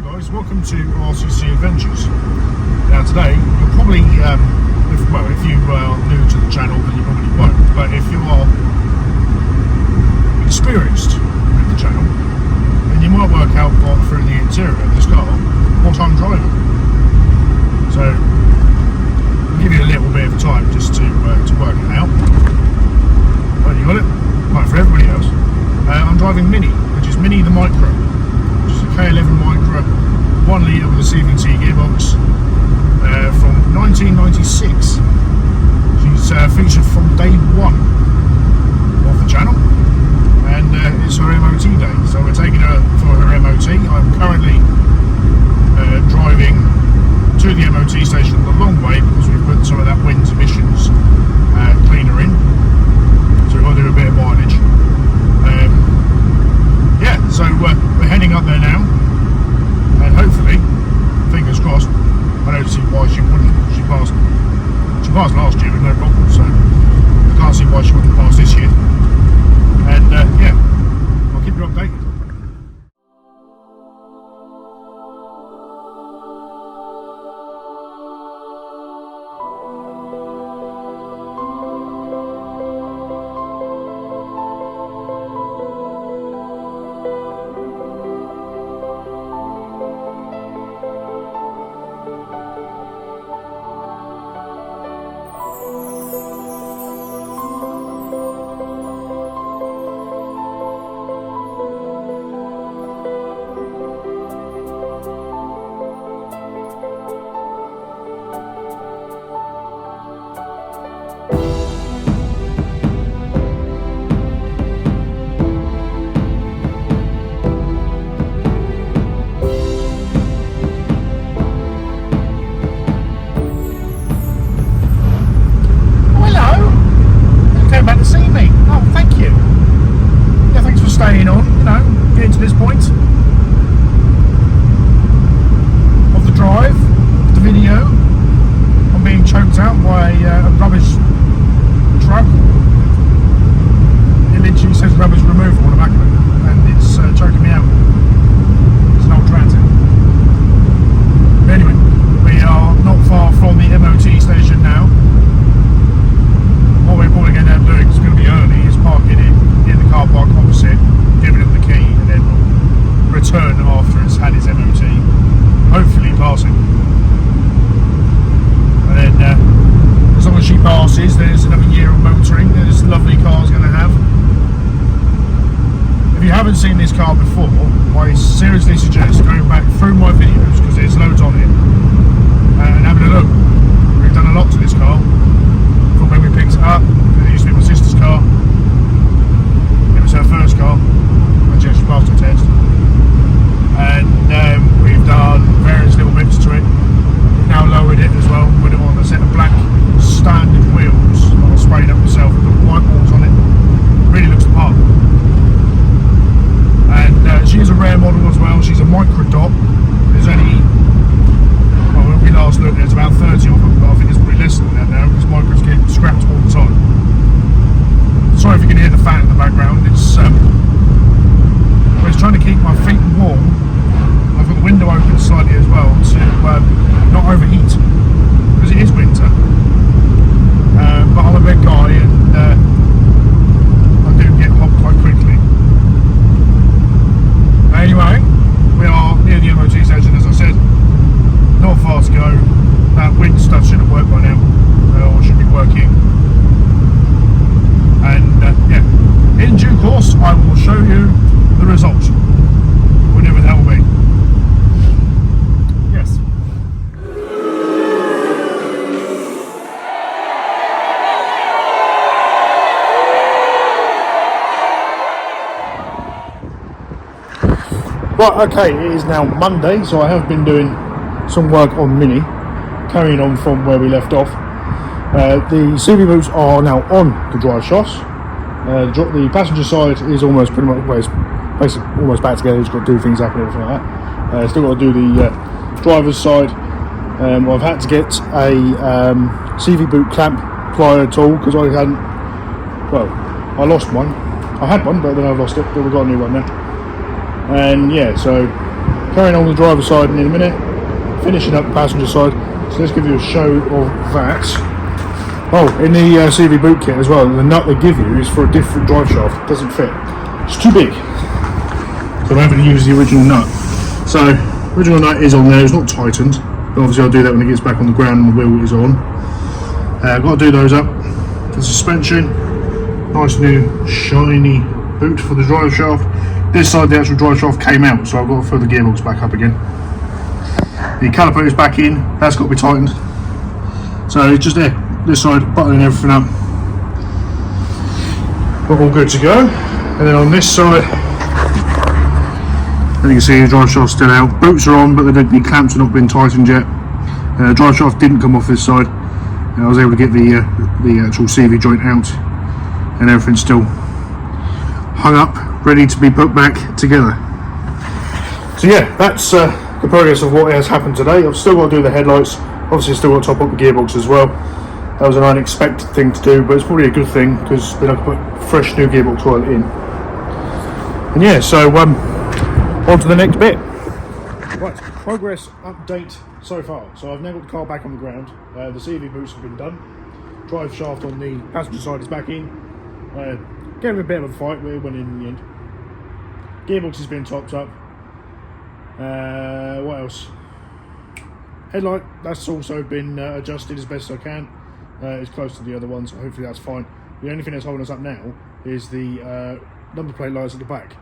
guys, welcome to RCC Adventures. Now today, you'll probably, if you are new to the channel, then you probably won't, but if you are experienced with the channel, then you might work out through the interior of this car what I'm driving. So, I'll give you a little bit of time just to work it out. But you got it? Right, for everybody else, I'm driving Minnie, which is Minnie the Micra. K11 Micra, 1 litre with a CVT gearbox from 1996. She's featured from day one of the channel, and it's her MOT day, so we're taking her for her MOT. I'm currently driving to the MOT station the long way because we've put some of that wind emissions cleaner in, so we've got to do a bit of mileage. Yeah, so we're heading up there now, and hopefully, fingers crossed, I don't see why she wouldn't. She passed last year with no problem, so I can't see why she wouldn't pass this year. And yeah, I'll keep you updated. Staying on, getting to this point of the drive, of the video. I'm being choked out by a rubbish truck. It literally says rubbish removal on the back of it, and it's choking me out. It's an old transit. But anyway, we are not far from the MOT station now. What we're probably going to end up doing, is going to be early, is parking in the car park opposite, giving him the key, and then we'll return after it's had its MOT, hopefully passing. And then as long as she passes, there's another year of motoring that this lovely car's going to have. If you haven't seen this car before, I seriously suggest going back through my videos, because there's loads on it, and having a look. We've done a lot to this car from when we picked it up. It used to be my sister's car. It was her first car. She actually passed her test, and we've done various little bits to it. We've now lowered it as well, put it on a set of black standard wheels that I sprayed up myself with the white walls on it. Really looks the part. And she is a rare model as well. She's a Micra dot. There's only, well, when we last looked, there's about 30 of them, but I think there's probably less than that now because Micras get scrapped all the time. Sorry if you can hear the fan in the background. It's trying to keep my feet warm. I've got the window open slightly as well to not overheat, because it is winter. But I'm a big guy, and I do get hot quite quickly. Anyway, we are near the MOT station, as I said. Not far to go. That wind stuff should have worked by now, or should be working. And yeah, in due course, I will show you the result, whenever that will be. Yes. Right, okay, it is now Monday, so I have been doing some work on Minnie, carrying on from where we left off. The CV boots are now on the drive shafts. The passenger side is almost pretty much, well, it's basically almost back together. It's got to do things up and everything like that. Still got to do the driver's side. I've had to get a CV boot clamp plier tool because I hadn't, well, I lost one. I had one, but then I lost it, but we've got a new one now. And yeah, so carrying on the driver's side in a minute, finishing up the passenger side. So let's give you a show of that. Oh, in the CV boot kit as well, the nut they give you is for a different drive shaft. It doesn't fit. It's too big. So I'm having to use the original nut. So, original nut is on there, it's not tightened. But obviously I'll do that when it gets back on the ground and the wheel is on. I've got to do those up. The suspension, nice new shiny boot for the drive shaft. This side the actual drive shaft came out, so I've got to throw the gearbox back up again. The caliper is back in, that's got to be tightened. So it's just there, this side, buttoning everything up. We're all good to go. And then on this side, and you can see the drive shaft's still out. Boots are on, but the clamps have not been tightened yet. Drive shaft didn't come off this side. I was able to get the actual CV joint out, and everything's still hung up, ready to be put back together. So yeah, that's the progress of what has happened today. I've still got to do the headlights. Obviously, still got to top up the gearbox as well. That was an unexpected thing to do, but it's probably a good thing because then I can put fresh new gearbox oil in. And yeah, so on to the next bit. Right, progress update so far. So I've now got the car back on the ground. The CV boots have been done. Drive shaft on the passenger side is back in. Gave it a bit of a fight, but it went in the end. Gearbox has been topped up. What else? Headlight, that's also been adjusted as best as I can. It's close to the other one, so hopefully that's fine. The only thing that's holding us up now is the number plate lights at the back.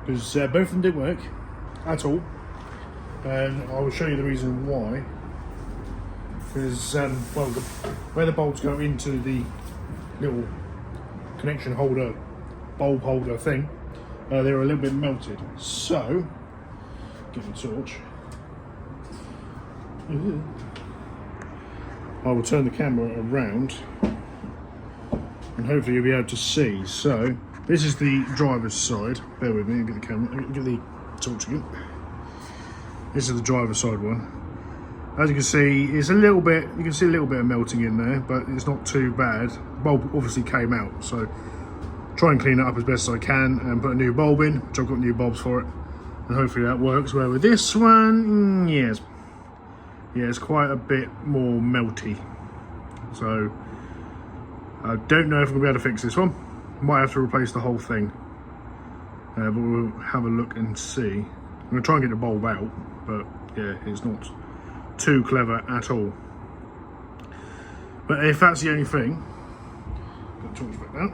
Because both of them didn't work at all. And I will show you the reason why. Because, well, where the bulbs go into the little connection holder, bulb holder thing, they're a little bit melted. So, get the torch. I will turn the camera around and hopefully you'll be able to see. So, this is the driver's side. Bear with me, get the camera, get the torch again. This is the driver's side one. As you can see, it's a little bit, you can see a little bit of melting in there, but it's not too bad. The bulb obviously came out, so try and clean it up as best as I can and put a new bulb in, which I've got new bulbs for it. And hopefully that works. Where with this one, yes. Yeah, it's quite a bit more melty. So, I don't know if I'm going to be able to fix this one. Might have to replace the whole thing. But we'll have a look and see. I'm going to try and get the bulb out, but yeah, it's not too clever at all. But if that's the only thing, got the torch back down.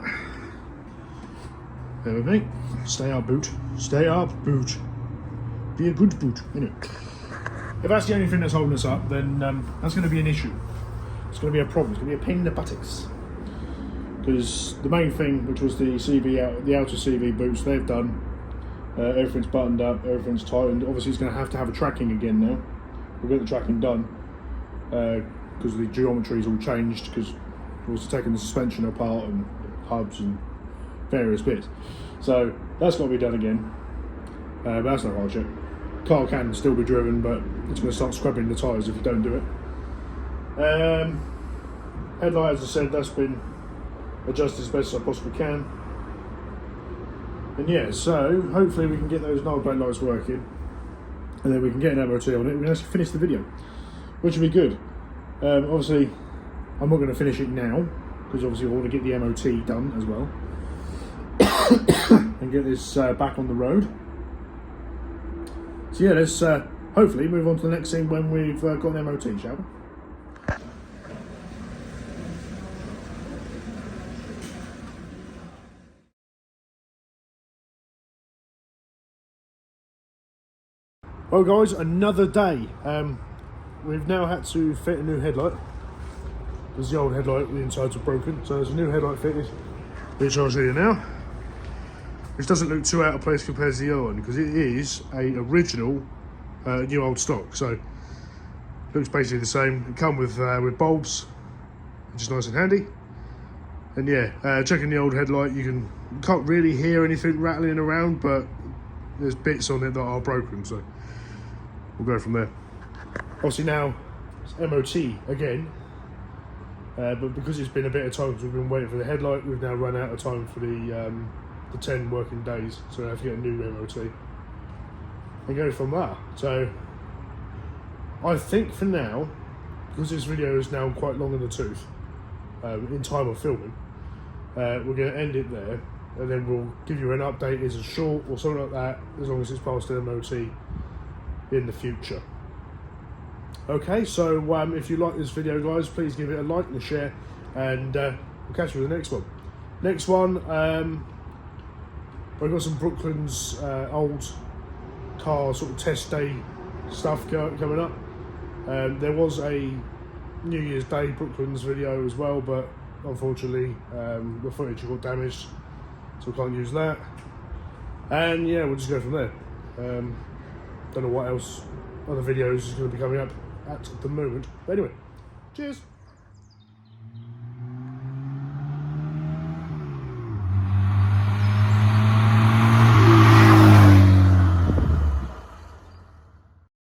There with me. Stay up, boot. Stay up, boot. Be a good boot, you know. If that's the only thing that's holding us up, then that's going to be an issue. It's going to be a problem. It's going to be a pain in the buttocks. Because the main thing, which was the CV out, the outer CV boots, they've done. Everything's buttoned up, everything's tightened. Obviously, it's going to have a tracking again now. We'll get the tracking done because the geometry's all changed. Because we're also taking the suspension apart and hubs and various bits. So that's got to be done again. But that's no hardship. Car can still be driven, but it's going to start scrubbing the tyres if you don't do it. Headlight, as I said, that's been adjusted as best as I possibly can. And yeah, so hopefully we can get those number plate lights working, and then we can get an MOT on it. We can actually finish the video, which would be good. Obviously, I'm not going to finish it now because obviously I want to get the MOT done as well, and get this back on the road. So yeah, let's hopefully move on to the next thing when we've got an MOT, shall we? Well guys, another day. We've now had to fit a new headlight because the old headlight, the insides are broken. So there's a new headlight fitted, which I'll show you now. Which doesn't look too out of place compared to the other one because it is a original new old stock. So looks basically the same. It comes with bulbs, which is nice and handy. And yeah, checking the old headlight, you can't really hear anything rattling around, but there's bits on it that are broken. So we'll go from there. Obviously now it's MOT again, but because it's been a bit of time because we've been waiting for the headlight, we've now run out of time for the 10 working days, so I have to get a new MOT. and go from there. So I think for now, because this video is now quite long in the tooth, in time of filming, we're going to end it there, and then we'll give you an update as a short or something like that, as long as it's past the MOT in the future. Okay, so if you like this video, guys, please give it a like and a share, and we'll catch you with the next one. Next one, I've got some Brooklyn's old car sort of test day stuff coming up. There was a New Year's Day Brooklyn's video as well, but unfortunately the footage got damaged, so we can't use that. And yeah, we'll just go from there. Don't know what else other videos is going to be coming up at the moment. But anyway, cheers.